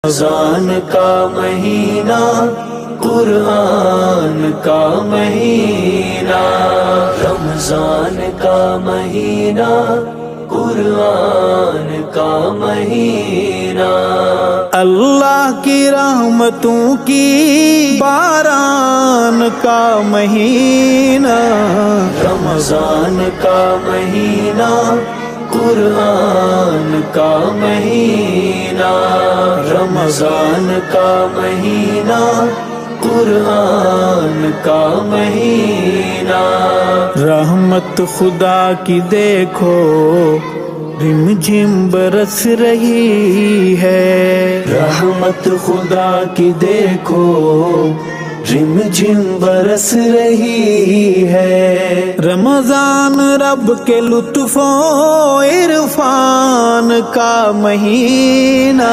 رمضان کا مہینہ قرآن کا مہینہ، رمضان کا مہینہ قرآن کا مہینہ، اللہ کی رحمتوں کی باران کا مہینہ، رمضان کا مہینہ قرآن کا مہینہ، رمضان کا مہینہ قرآن کا مہینہ، رحمت خدا کی دیکھو رم جھم برس رہی ہے، رحمت خدا کی دیکھو رم جھم برس رہی ہے، رمضان رب کے لطف و عرفان کا مہینہ،